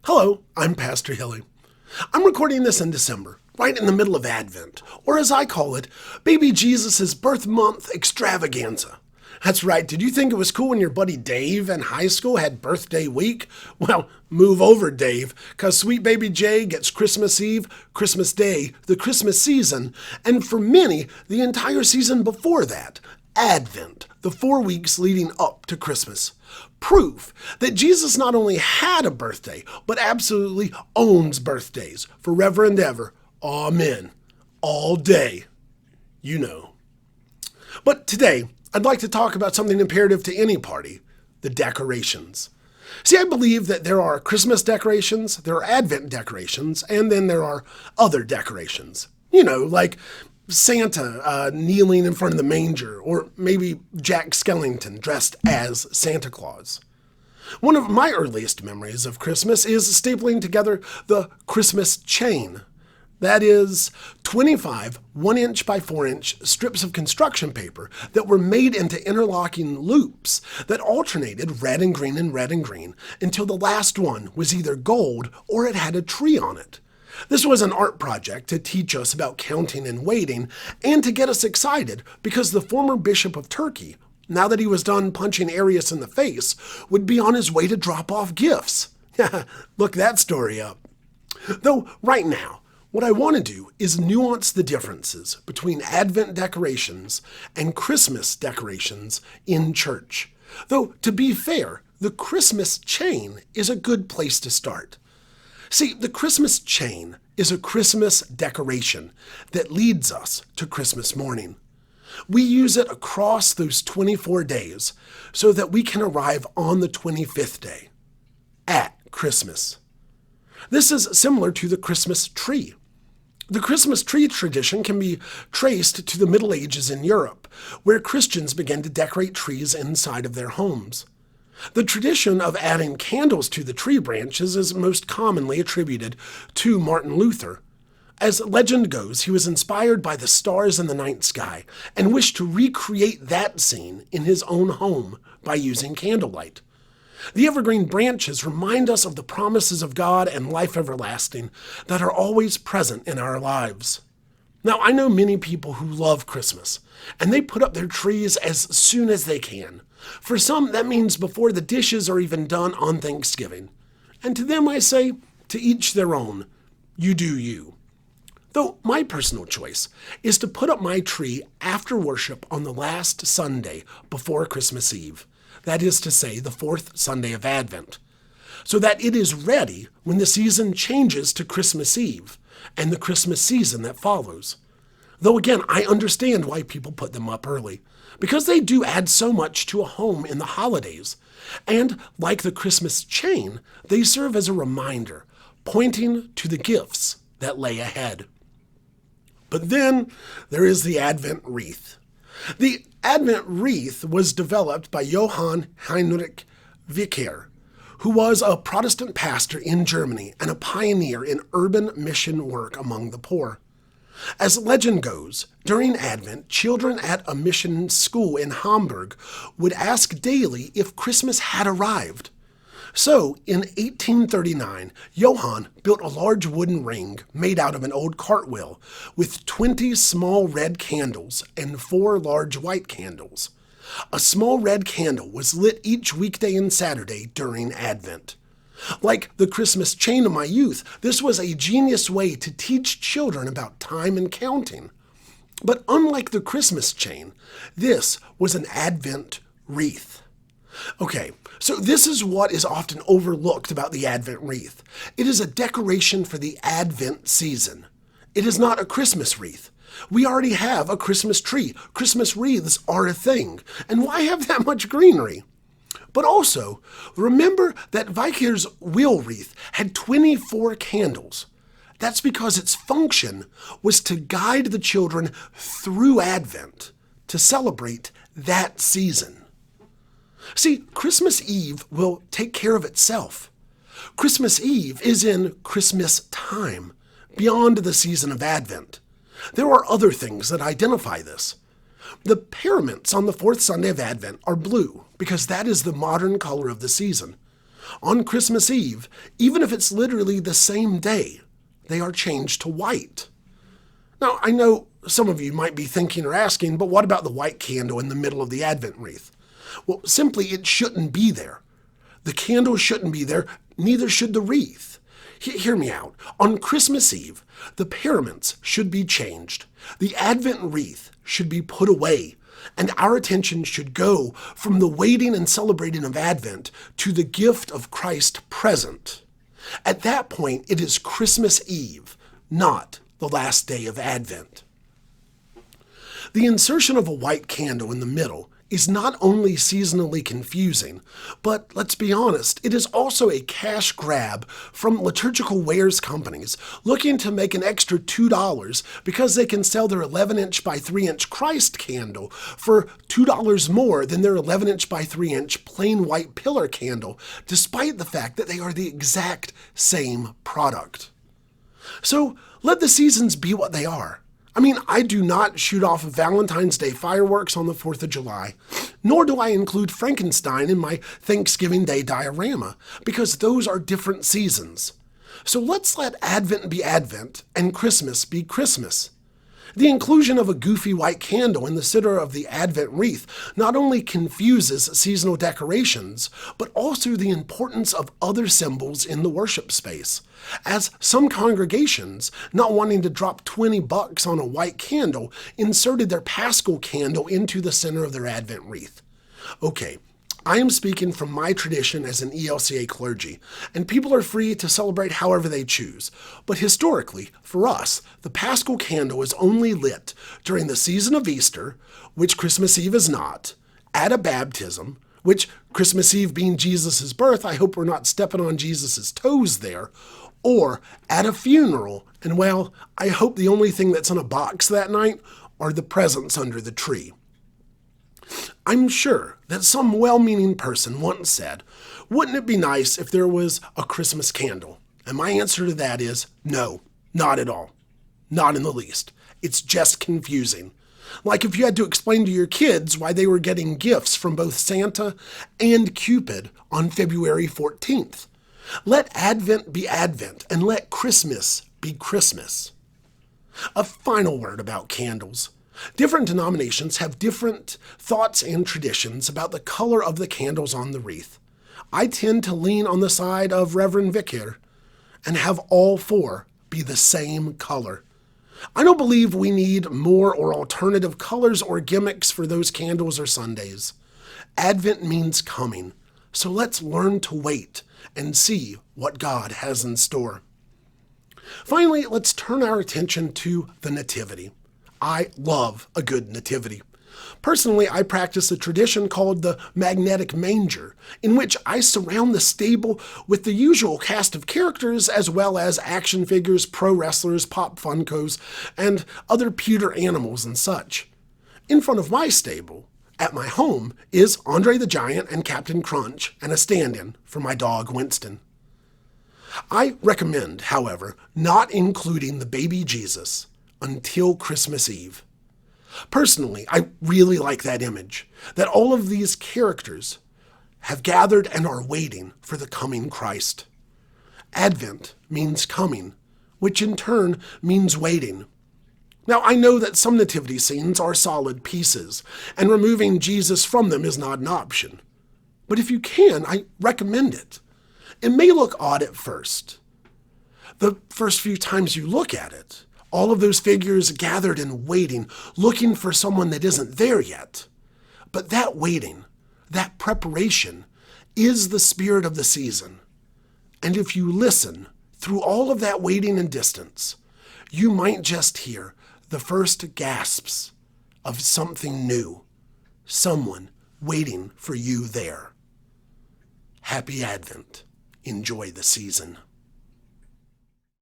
Hello, I'm Pastor Hilly. I'm recording this in December, right in the middle of Advent, or as I call it, Baby Jesus' birth month extravaganza. That's right, did you think it was cool when your buddy Dave in high school had birthday week? Well, move over, Dave, because sweet baby Jay gets Christmas Eve, Christmas Day, the Christmas season, and for many, the entire season before that, Advent, the 4 weeks leading up to Christmas. Proof that Jesus not only had a birthday, but absolutely owns birthdays forever and ever. Amen. All day. You know. But today, I'd like to talk about something imperative to any party, the decorations. See, I believe that there are Christmas decorations, there are Advent decorations, and then there are other decorations. You know, like Santa kneeling in front of the manger, or maybe Jack Skellington dressed as Santa Claus. One of my earliest memories of Christmas is stapling together the Christmas chain. That is 25 1-inch by 4-inch strips of construction paper that were made into interlocking loops that alternated red and green and red and green until the last one was either gold or it had a tree on it. This was an art project to teach us about counting and waiting and to get us excited because the former Bishop of Turkey, now that he was done punching Arius in the face, would be on his way to drop off gifts. Look that story up. Though right now, what I want to do is nuance the differences between Advent decorations and Christmas decorations in church. Though, to be fair, the Christmas chain is a good place to start. See, the Christmas chain is a Christmas decoration that leads us to Christmas morning. We use it across those 24 days so that we can arrive on the 25th day, at Christmas. This is similar to the Christmas tree. The Christmas tree tradition can be traced to the Middle Ages in Europe, where Christians began to decorate trees inside of their homes. The tradition of adding candles to the tree branches is most commonly attributed to Martin Luther. As legend goes, he was inspired by the stars in the night sky and wished to recreate that scene in his own home by using candlelight. The evergreen branches remind us of the promises of God and life everlasting that are always present in our lives. Now, I know many people who love Christmas, and they put up their trees as soon as they can. For some, that means before the dishes are even done on Thanksgiving. And to them I say, to each their own. You do you. Though my personal choice is to put up my tree after worship on the last Sunday before Christmas Eve. That is to say, the 4th Sunday of Advent. So that it is ready when the season changes to Christmas Eve and the Christmas season that follows. Though again, I understand why people put them up early, because they do add so much to a home in the holidays. And like the Christmas chain, they serve as a reminder, pointing to the gifts that lay ahead. But then there is the Advent wreath. The Advent wreath was developed by Johann Heinrich Vicaire, who was a Protestant pastor in Germany and a pioneer in urban mission work among the poor. As legend goes, during Advent, children at a mission school in Hamburg would ask daily if Christmas had arrived. So, in 1839, Johann built a large wooden ring made out of an old cartwheel with 20 small red candles and 4 large white candles. A small red candle was lit each weekday and Saturday during Advent. Like the Christmas chain of my youth, this was a genius way to teach children about time and counting. But unlike the Christmas chain, this was an Advent wreath. Okay, so this is what is often overlooked about the Advent wreath. It is a decoration for the Advent season. It is not a Christmas wreath. We already have a Christmas tree. Christmas wreaths are a thing. And why have that much greenery? But also, remember that Vicaire's wheel wreath had 24 candles. That's because its function was to guide the children through Advent to celebrate that season. See, Christmas Eve will take care of itself. Christmas Eve is in Christmas time, beyond the season of Advent. There are other things that identify this. The paraments on the 4th Sunday of Advent are blue because that is the modern color of the season. On Christmas Eve, even if it's literally the same day, they are changed to white. Now, I know some of you might be thinking or asking, but what about the white candle in the middle of the Advent wreath? Well, simply it shouldn't be there. The candle shouldn't be there, neither should the wreath. Hear me out. On Christmas Eve, the paraments should be changed. The Advent wreath should be put away, and our attention should go from the waiting and celebrating of Advent to the gift of Christ present. At that point, it is Christmas Eve, not the last day of Advent. The insertion of a white candle in the middle is not only seasonally confusing, but let's be honest, it is also a cash grab from liturgical wares companies looking to make an extra $2 because they can sell their 11-inch by 3-inch Christ candle for $2 more than their 11-inch by 3-inch plain white pillar candle, despite the fact that they are the exact same product. So let the seasons be what they are. I mean, I do not shoot off Valentine's Day fireworks on the 4th of July, nor do I include Frankenstein in my Thanksgiving Day diorama, because those are different seasons. So let's let Advent be Advent and Christmas be Christmas. The inclusion of a goofy white candle in the center of the Advent wreath not only confuses seasonal decorations, but also the importance of other symbols in the worship space, as some congregations, not wanting to drop $20 on a white candle, inserted their Paschal candle into the center of their Advent wreath. Okay, I am speaking from my tradition as an ELCA clergy, and people are free to celebrate however they choose. But historically, for us, the Paschal candle is only lit during the season of Easter, which Christmas Eve is not, at a baptism, which Christmas Eve being Jesus' birth, I hope we're not stepping on Jesus' toes there, or at a funeral, and well, I hope the only thing that's in a box that night are the presents under the tree. I'm sure that some well-meaning person once said, wouldn't it be nice if there was a Christmas candle? And my answer to that is no, not at all. Not in the least. It's just confusing. Like if you had to explain to your kids why they were getting gifts from both Santa and Cupid on February 14th. Let Advent be Advent and let Christmas be Christmas. A final word about candles. Different denominations have different thoughts and traditions about the color of the candles on the wreath. I tend to lean on the side of Reverend Vicar and have all 4 be the same color. I don't believe we need more or alternative colors or gimmicks for those candles or sundaes. Advent means coming, so let's learn to wait and see what God has in store. Finally, let's turn our attention to the Nativity. I love a good nativity. Personally, I practice a tradition called the magnetic manger, in which I surround the stable with the usual cast of characters as well as action figures, pro wrestlers, pop Funkos, and other pewter animals and such. In front of my stable, at my home, is Andre the Giant and Captain Crunch, and a stand-in for my dog Winston. I recommend, however, not including the baby Jesus until Christmas Eve. Personally, I really like that image, that all of these characters have gathered and are waiting for the coming Christ. Advent means coming, which in turn means waiting. Now, I know that some nativity scenes are solid pieces, and removing Jesus from them is not an option. But if you can, I recommend it. It may look odd at first. The first few times you look at it, all of those figures gathered and waiting, looking for someone that isn't there yet. But that waiting, that preparation, is the spirit of the season. And if you listen through all of that waiting and distance, you might just hear the first gasps of something new, someone waiting for you there. Happy Advent. Enjoy the season.